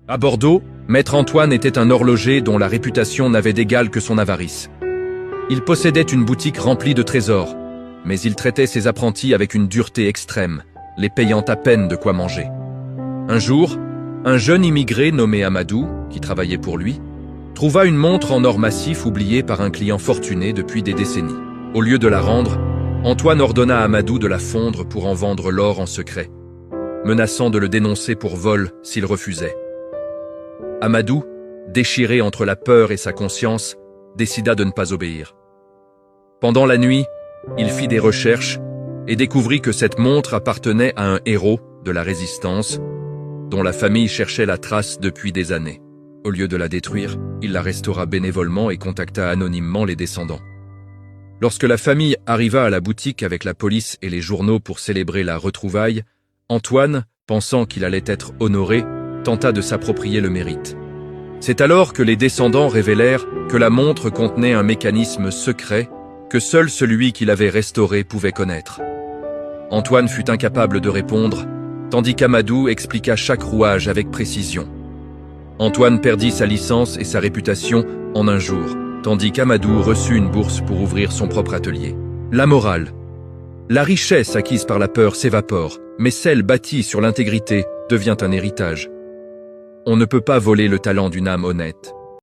À Bordeaux, Maître Antoine était un horloger dont la réputation n'avait d'égal que son avarice. Il possédait une boutique remplie de trésors, mais il traitait ses apprentis avec une dureté extrême, les payant à peine de quoi manger. Un jour, un jeune immigré nommé Amadou, qui travaillait pour lui, trouva une montre en or massif oubliée par un client fortuné depuis des décennies. Au lieu de la rendre, Antoine ordonna à Amadou de la fondre pour en vendre l'or en secret, menaçant de le dénoncer pour vol s'il refusait. Amadou, déchiré entre la peur et sa conscience, décida de ne pas obéir. Pendant la nuit, il fit des recherches et découvrit que cette montre appartenait à un héros de la Résistance, dont la famille cherchait la trace depuis des années. Au lieu de la détruire, il la restaura bénévolement et contacta anonymement les descendants. Lorsque la famille arriva à la boutique avec la police et les journaux pour célébrer la retrouvaille, Antoine, pensant qu'il allait être honoré, tenta de s'approprier le mérite. C'est alors que les descendants révélèrent que la montre contenait un mécanisme secret que seul celui qui l'avait restauré pouvait connaître. Antoine fut incapable de répondre, tandis qu'Amadou expliqua chaque rouage avec précision. Antoine perdit sa licence et sa réputation en un jour, tandis qu'Amadou reçut une bourse pour ouvrir son propre atelier. La morale. La richesse acquise par la peur s'évapore, mais celle bâtie sur l'intégrité devient un héritage. On ne peut pas voler le talent d'une âme honnête.